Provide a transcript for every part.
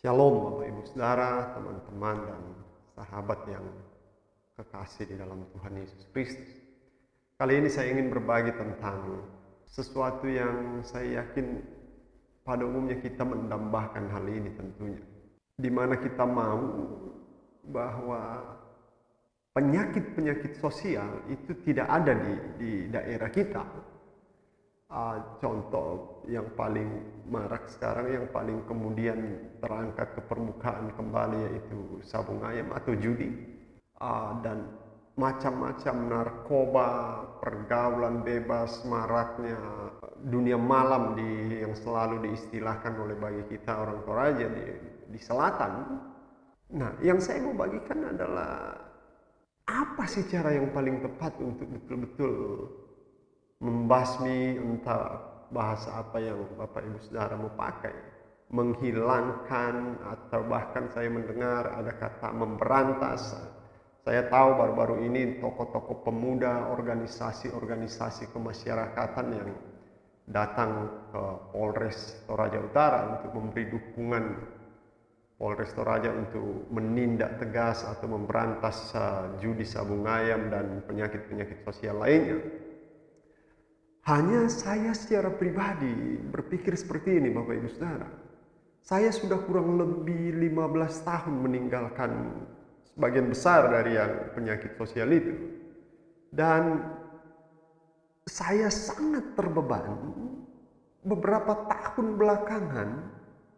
Shalom Bapak Ibu Saudara, teman-teman dan sahabat yang kekasih di dalam Tuhan Yesus Kristus. Kali ini saya ingin berbagi tentang sesuatu yang saya yakin pada umumnya kita mendambahkan hal ini tentunya. Di mana kita mau bahwa penyakit-penyakit sosial itu tidak ada di daerah kita. Contoh yang paling marak sekarang, yang paling kemudian terangkat ke permukaan kembali, yaitu sabung ayam atau judi, dan macam-macam narkoba, pergaulan bebas, maraknya dunia malam yang selalu diistilahkan oleh bagi kita orang Toraja di selatan. Nah, yang saya mau bagikan adalah apa sih cara yang paling tepat untuk betul-betul membasmi, entah bahasa apa yang Bapak Ibu Saudara mau pakai, menghilangkan, atau bahkan saya mendengar ada kata memberantas. Saya tahu baru-baru ini tokoh-tokoh pemuda, organisasi-organisasi kemasyarakatan yang datang ke Polres Toraja Utara untuk memberi dukungan Polres Toraja untuk menindak tegas atau memberantas judi sabung ayam dan penyakit-penyakit sosial lainnya. Hanya saya secara pribadi berpikir seperti ini, Bapak Ibu Saudara. Saya sudah kurang lebih 15 tahun meninggalkan sebagian besar dari yang penyakit sosial itu. Dan saya sangat terbeban beberapa tahun belakangan,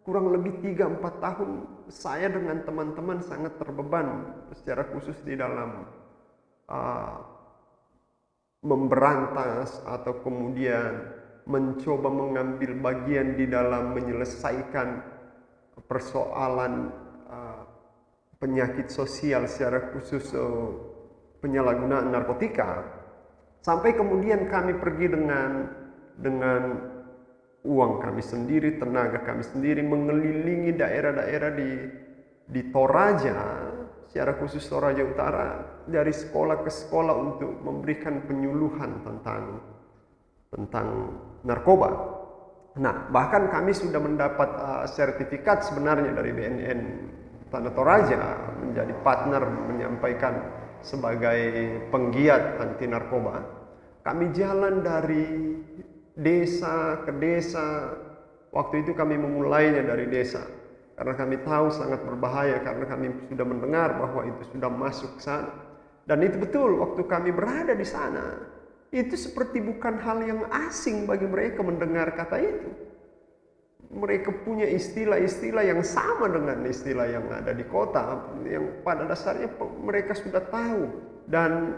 kurang lebih 3-4 tahun, saya dengan teman-teman sangat terbeban secara khusus di dalam memberantas atau kemudian mencoba mengambil bagian di dalam menyelesaikan persoalan penyakit sosial, secara khusus penyalahgunaan narkotika, sampai kemudian kami pergi dengan uang kami sendiri, tenaga kami sendiri, mengelilingi daerah-daerah di Toraja, secara khusus Toraja Utara, dari sekolah ke sekolah untuk memberikan penyuluhan tentang narkoba. Nah, bahkan kami sudah mendapat sertifikat sebenarnya dari BNN Tanah Toraja menjadi partner menyampaikan sebagai penggiat anti narkoba. Kami jalan dari desa ke desa. Waktu itu kami memulainya dari desa, karena kami tahu sangat berbahaya, karena kami sudah mendengar bahwa itu sudah masuk ke sana. Dan itu betul, waktu kami berada di sana, itu seperti bukan hal yang asing bagi mereka mendengar kata itu. Mereka punya istilah-istilah yang sama dengan istilah yang ada di kota, yang pada dasarnya mereka sudah tahu. Dan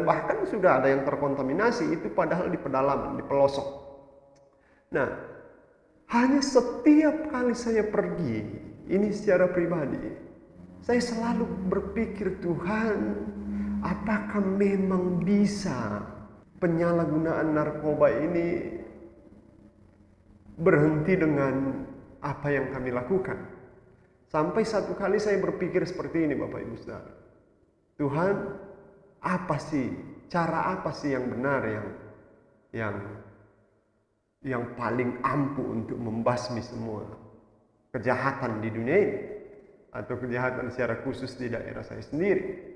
bahkan sudah ada yang terkontaminasi, itu padahal di pedalaman, di pelosok. Nah, hanya setiap kali saya pergi, ini secara pribadi, saya selalu berpikir, Tuhan, apakah memang bisa penyalahgunaan narkoba ini berhenti dengan apa yang kami lakukan? Sampai satu kali saya berpikir seperti ini, Bapak Ibu Saudara. Tuhan, apa sih, cara apa sih yang benar, yang paling ampuh untuk membasmi semua kejahatan di dunia ini, atau kejahatan secara khusus di daerah saya sendiri?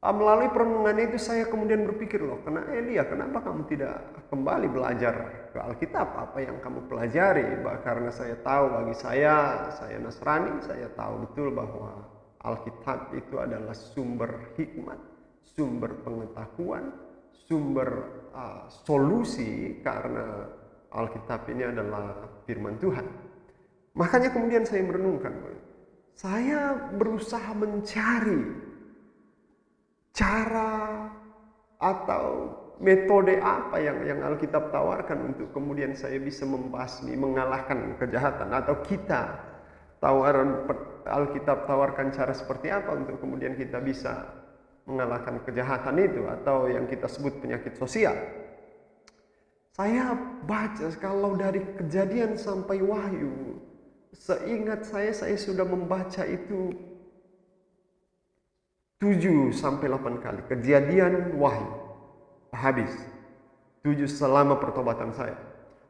Melalui perenungan itu saya kemudian berpikir, loh, Elia, kenapa kamu tidak kembali belajar ke Alkitab apa yang kamu pelajari? Karena saya tahu, bagi saya Nasrani, saya tahu betul bahwa Alkitab itu adalah sumber hikmat, sumber pengetahuan, sumber solusi, karena Alkitab ini adalah firman Tuhan. Makanya kemudian saya merenungkan, saya berusaha mencari cara atau metode apa yang Alkitab tawarkan untuk kemudian saya bisa membasmi, mengalahkan kejahatan, atau kita Alkitab tawarkan cara seperti apa untuk kemudian kita bisa mengalahkan kejahatan itu, atau yang kita sebut penyakit sosial. Saya baca, kalau dari Kejadian sampai Wahyu, seingat saya sudah membaca itu 7-8 kali. Kejadian, Wahyu, habis 7 selama pertobatan saya.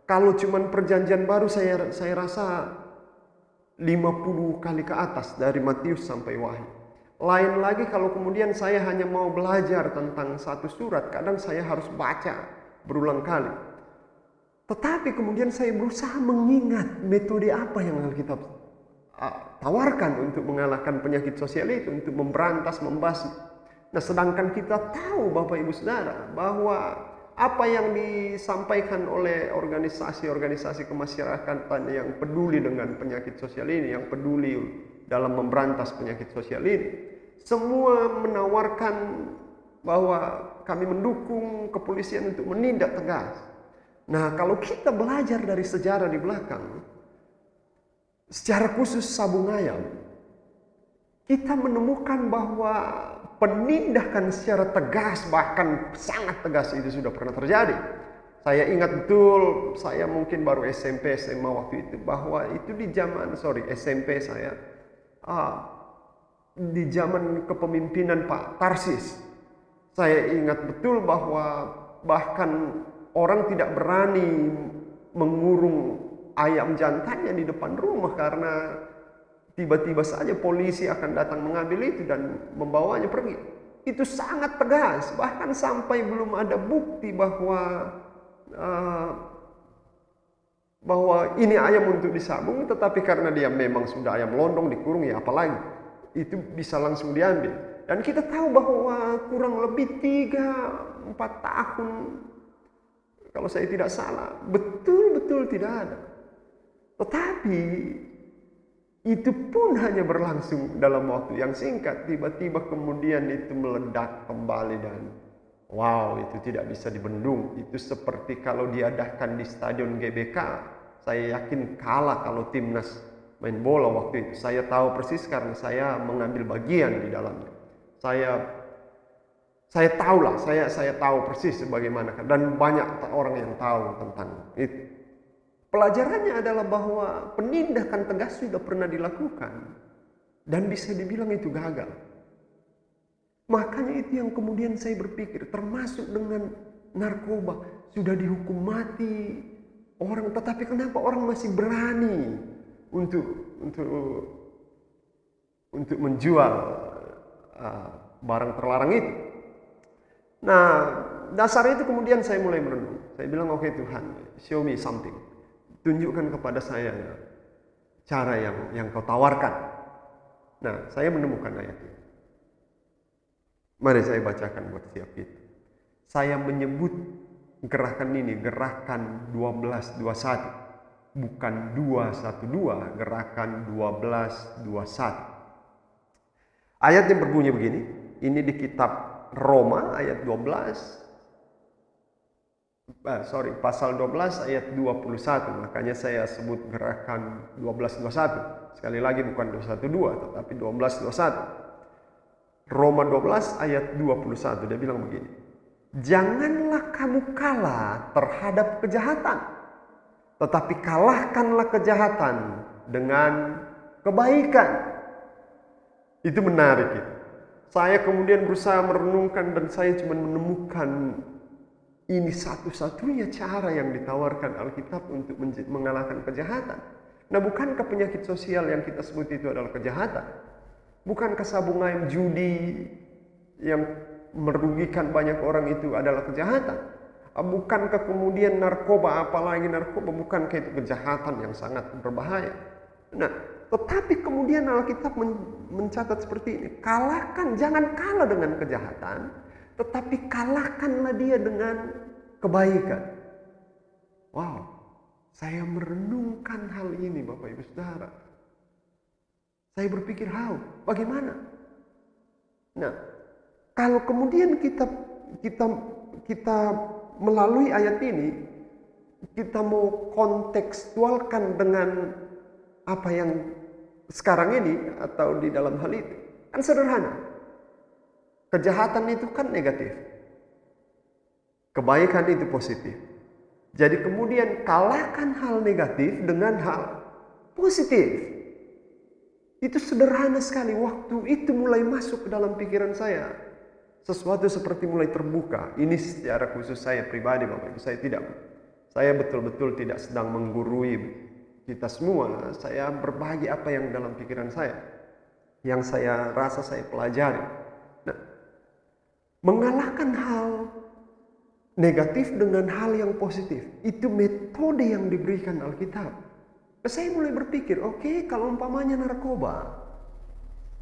Kalau cuman perjanjian baru, saya rasa 50 kali ke atas dari Matius sampai Wahyu. Lain lagi kalau kemudian saya hanya mau belajar tentang satu surat, kadang saya harus baca berulang kali. Tetapi kemudian saya berusaha mengingat metode apa yang Alkitab tawarkan untuk mengalahkan penyakit sosial itu, untuk memberantas, membasmi. Nah, sedangkan kita tahu Bapak Ibu Saudara bahwa apa yang disampaikan oleh organisasi-organisasi kemasyarakatan yang peduli dengan penyakit sosial ini, yang peduli dalam memberantas penyakit sosial ini, semua menawarkan bahwa kami mendukung kepolisian untuk menindak tegas. Nah, kalau kita belajar dari sejarah di belakang, secara khusus sabung ayam, kita menemukan bahwa penindakan secara tegas, bahkan sangat tegas itu sudah pernah terjadi. Saya ingat betul, saya mungkin baru SMP, SMA waktu itu, bahwa itu di zaman, SMP saya, di zaman kepemimpinan Pak Tarsis. Saya ingat betul bahwa bahkan orang tidak berani mengurung ayam jantannya di depan rumah karena tiba-tiba saja polisi akan datang mengambil itu dan membawanya pergi. Itu sangat tegas, bahkan sampai belum ada bukti bahwa ini ayam untuk disabung, tetapi karena dia memang sudah ayam londong dikurung, ya apalagi itu bisa langsung diambil. Dan kita tahu bahwa kurang lebih 3-4 tahun, kalau saya tidak salah, betul-betul tidak ada. Tetapi itu pun hanya berlangsung dalam waktu yang singkat. Tiba-tiba kemudian itu meledak kembali dan wow, itu tidak bisa dibendung. Itu seperti kalau diadakan di Stadion GBK. Saya yakin kalah kalau timnas main bola waktu itu. Saya tahu persis karena saya mengambil bagian di dalamnya. Saya tahulah, saya tahu persis bagaimana, dan banyak orang yang tahu tentang itu. Pelajarannya adalah bahwa penindakan tegas sudah pernah dilakukan dan bisa dibilang itu gagal. Makanya itu yang kemudian saya berpikir, termasuk dengan narkoba, sudah dihukum mati orang, tetapi kenapa orang masih berani untuk menjual barang terlarang itu? Nah, dasar itu kemudian saya mulai merenung. Saya bilang, oke Tuhan, show me something. Tunjukkan kepada saya cara yang kau tawarkan. Nah, saya menemukan ayat ini. Mari saya bacakan buat setiap kita. Saya menyebut gerakan ini, gerakan 1221. Bukan 212, gerakan 1221. Ayatnya berbunyi begini. Ini di kitab Roma ayat pasal 12 ayat 21. Makanya saya sebut gerakan 1221. Sekali lagi bukan 212 tetapi 1221. Roma 12 ayat 21, dia bilang begini. Janganlah kamu kalah terhadap kejahatan, tetapi kalahkanlah kejahatan dengan kebaikan. Itu menarik itu. Saya kemudian berusaha merenungkan dan saya cuma menemukan ini satu-satunya cara yang ditawarkan Alkitab untuk mengalahkan kejahatan. Nah, bukankah penyakit sosial yang kita sebut itu adalah kejahatan? Bukankah sabung ayam, judi yang merugikan banyak orang itu adalah kejahatan? Bukankah kemudian narkoba, apalagi narkoba, bukankah itu kejahatan yang sangat berbahaya? Nah, tetapi kemudian Alkitab mencatat seperti ini. Kalahkan, jangan kalah dengan kejahatan, tetapi kalahkanlah dia dengan kebaikan. Wow, saya merenungkan hal ini Bapak Ibu Saudara. Saya berpikir, bagaimana? Nah, kalau kemudian kita melalui ayat ini, kita mau kontekstualkan dengan apa yang sekarang ini atau di dalam hal itu, kan sederhana. Kejahatan itu kan negatif, kebaikan itu positif. Jadi kemudian kalahkan hal negatif dengan hal positif. Itu sederhana sekali. Waktu itu mulai masuk ke dalam pikiran saya, sesuatu seperti mulai terbuka. Ini secara khusus saya pribadi Bapak Ibu, saya betul-betul tidak sedang menggurui kita semua, saya berbagi apa yang dalam pikiran saya, yang saya rasa saya pelajari. Nah, mengalahkan hal negatif dengan hal yang positif, itu metode yang diberikan Alkitab. Nah, saya mulai berpikir, oke, kalau umpamanya narkoba,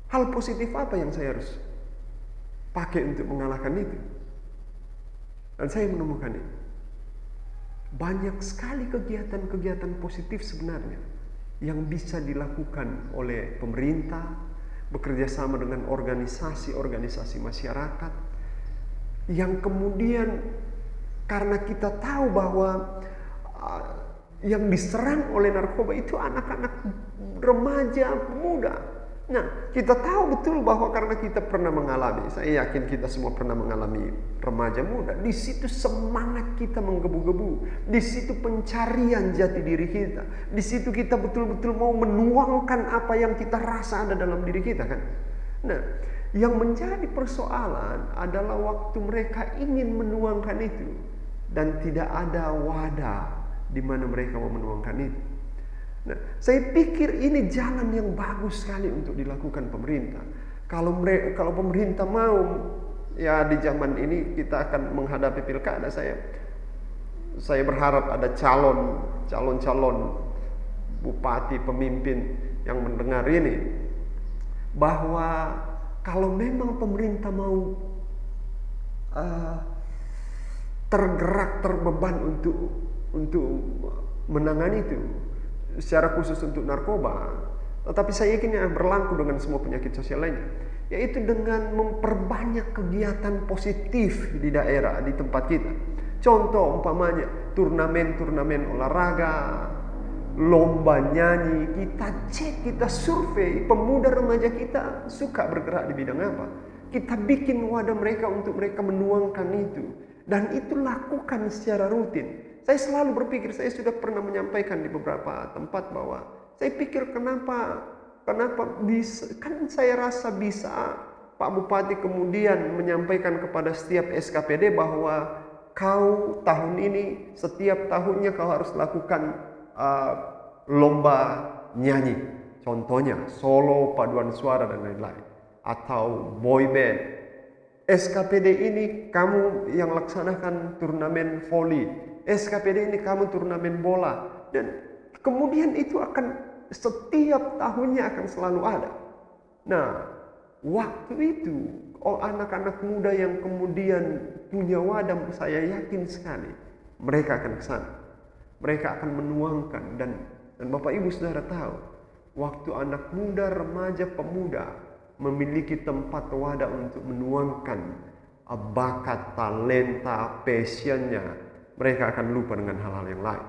hal positif apa yang saya harus pakai untuk mengalahkan itu? Dan saya menemukan ini. Banyak sekali kegiatan-kegiatan positif sebenarnya yang bisa dilakukan oleh pemerintah, bekerja sama dengan organisasi-organisasi masyarakat, yang kemudian karena kita tahu bahwa yang diserang oleh narkoba itu anak-anak remaja muda. Nah, kita tahu betul bahwa karena kita pernah mengalami, saya yakin kita semua pernah mengalami remaja muda. Di situ semangat kita menggebu-gebu, di situ pencarian jati diri kita, di situ kita betul-betul mau menuangkan apa yang kita rasa ada dalam diri kita, kan? Nah, yang menjadi persoalan adalah waktu mereka ingin menuangkan itu dan tidak ada wadah di mana mereka mau menuangkan itu. Nah, saya pikir ini jalan yang bagus sekali untuk dilakukan pemerintah. Kalau pemerintah mau, ya di zaman ini kita akan menghadapi pilkada, saya berharap ada calon-calon bupati, pemimpin yang mendengar ini, bahwa kalau memang pemerintah mau tergerak, terbeban untuk menangani itu, secara khusus untuk narkoba, tetapi saya yakin yang berlaku dengan semua penyakit sosial lainnya, yaitu dengan memperbanyak kegiatan positif di daerah, di tempat kita. Contoh umpamanya turnamen olahraga, lomba nyanyi, kita cek, kita survei pemuda remaja kita suka bergerak di bidang apa. Kita bikin wadah mereka untuk mereka menuangkan itu, dan itu lakukan secara rutin. Saya selalu berpikir, saya sudah pernah menyampaikan di beberapa tempat bahwa saya pikir kenapa bisa, kan saya rasa bisa Pak Bupati kemudian menyampaikan kepada setiap SKPD bahwa kau tahun ini setiap tahunnya kau harus lakukan lomba nyanyi, contohnya solo, paduan suara dan lain-lain, atau boy band. SKPD ini kamu yang laksanakan turnamen voli, SKPD ini kamu turnamen bola, dan kemudian itu akan setiap tahunnya akan selalu ada. Nah, waktu itu anak-anak muda yang kemudian punya wadah, saya yakin sekali mereka akan ke sana. Mereka akan menuangkan, dan Bapak Ibu Saudara tahu, waktu anak muda, remaja, pemuda memiliki tempat wadah untuk menuangkan bakat, talenta, passionnya, mereka akan lupa dengan hal-hal yang lain.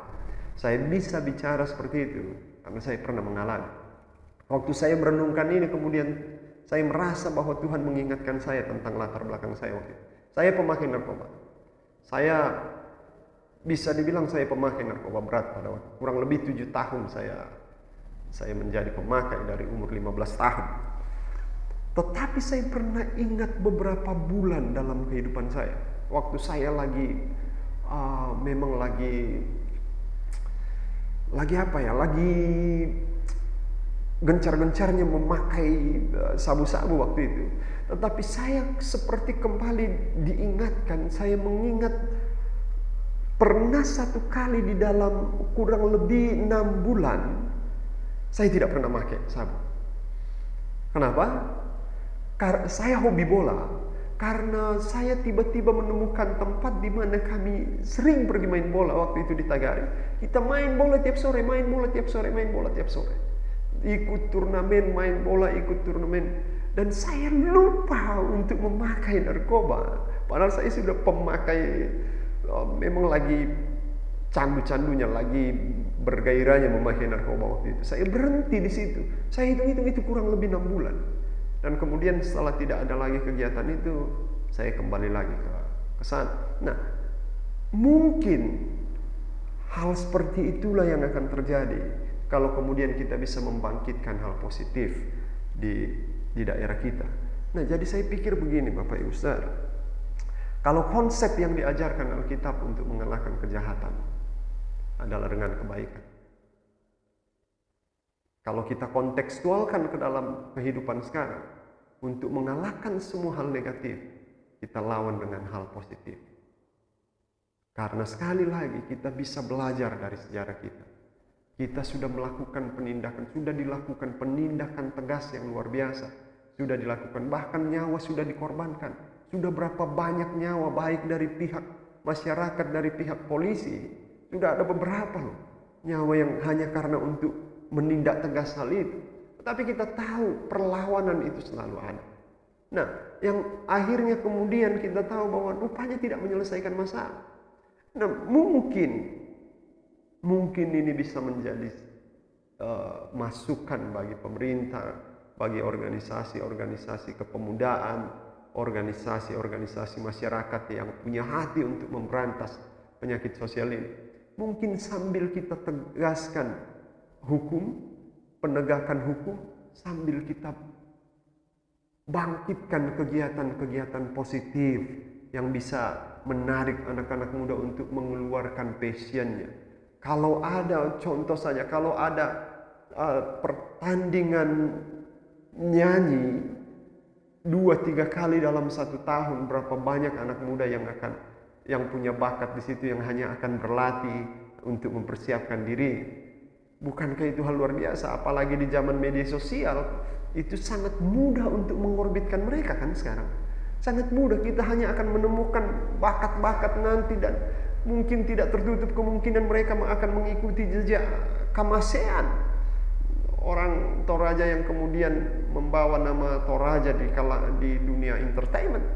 Saya bisa bicara seperti itu karena saya pernah mengalami. Waktu saya merenungkan ini, kemudian saya merasa bahwa Tuhan mengingatkan saya tentang latar belakang saya waktu itu. Saya pemakai narkoba. Saya bisa dibilang saya pemakai narkoba berat pada waktu. Kurang lebih 7 tahun saya menjadi pemakai dari umur 15 tahun. Tetapi saya pernah ingat beberapa bulan dalam kehidupan saya, waktu saya memang lagi gencar-gencarnya memakai sabu-sabu waktu itu. Tetapi saya seperti kembali diingatkan, saya mengingat pernah satu kali di dalam kurang lebih 6 bulan saya tidak pernah pakai sabu. Kenapa? Karena saya hobi bola. Karena saya tiba-tiba menemukan tempat di mana kami sering pergi main bola waktu itu di Tagari. Kita main bola tiap sore, main bola tiap sore. Ikut turnamen, main bola, ikut turnamen. Dan saya lupa untuk memakai narkoba. Padahal saya sudah pemakai, memang lagi candu-candunya, lagi bergairahnya memakai narkoba waktu itu. Saya berhenti di situ. Saya hitung-hitung itu kurang lebih 6 bulan. Dan kemudian setelah tidak ada lagi kegiatan itu, saya kembali lagi ke sana. Nah, mungkin hal seperti itulah yang akan terjadi kalau kemudian kita bisa membangkitkan hal positif di daerah kita. Nah, jadi saya pikir begini Bapak Ibu Saudara, kalau konsep yang diajarkan Alkitab untuk mengalahkan kejahatan adalah dengan kebaikan, Kalau kita kontekstualkan ke dalam kehidupan sekarang, untuk mengalahkan semua hal negatif, kita lawan dengan hal positif. Karena sekali lagi kita bisa belajar dari sejarah kita. Kita sudah melakukan penindakan, sudah dilakukan penindakan tegas yang luar biasa. Sudah dilakukan, bahkan nyawa sudah dikorbankan. Sudah berapa banyak nyawa, baik dari pihak masyarakat, dari pihak polisi. Sudah ada beberapa loh, nyawa yang hanya karena untuk menindak tegas hal itu. Tetapi kita tahu perlawanan itu selalu ada. Nah, yang akhirnya kemudian kita tahu bahwa rupanya tidak menyelesaikan masalah. Nah, mungkin ini bisa menjadi masukan bagi pemerintah, bagi organisasi-organisasi kepemudaan, organisasi-organisasi masyarakat yang punya hati untuk memberantas penyakit sosial ini. Mungkin sambil kita tegaskan hukum, penegakan hukum, sambil kita bangkitkan kegiatan-kegiatan positif yang bisa menarik anak-anak muda untuk mengeluarkan passionnya. Kalau ada, contoh saja, kalau ada pertandingan nyanyi 2-3 kali dalam 1 tahun, berapa banyak anak muda yang punya bakat di situ, yang hanya akan berlatih untuk mempersiapkan diri. Bukankah itu hal luar biasa? Apalagi di zaman media sosial, itu sangat mudah untuk mengorbitkan mereka kan sekarang. Sangat mudah, kita hanya akan menemukan bakat-bakat nanti, dan mungkin tidak tertutup kemungkinan mereka akan mengikuti jejak Kamasean, orang Toraja yang kemudian membawa nama Toraja di dunia entertainment.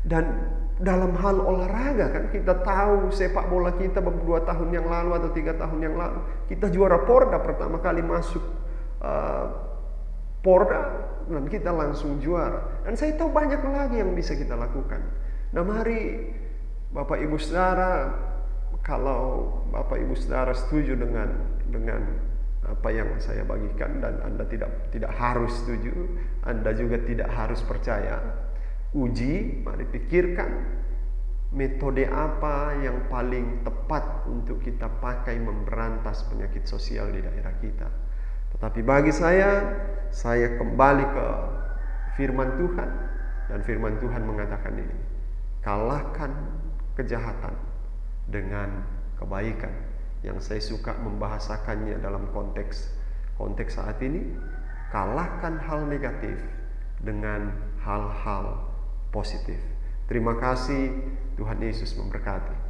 Dan dalam hal olahraga kan, kita tahu sepak bola kita 2 tahun yang lalu atau 3 tahun yang lalu, kita juara Porda, pertama kali masuk Porda, dan kita langsung juara. Dan saya tahu banyak lagi yang bisa kita lakukan. Nah, mari Bapak Ibu Saudara, kalau Bapak Ibu Saudara setuju dengan apa yang saya bagikan, dan Anda tidak harus setuju, Anda juga tidak harus percaya, uji, mari pikirkan metode apa yang paling tepat untuk kita pakai memberantas penyakit sosial di daerah kita. Tetapi bagi saya kembali ke firman Tuhan, dan firman Tuhan mengatakan ini: kalahkan kejahatan dengan kebaikan. Yang saya suka membahasakannya dalam konteks saat ini, kalahkan hal negatif dengan hal-hal positif. Terima kasih, Tuhan Yesus memberkati.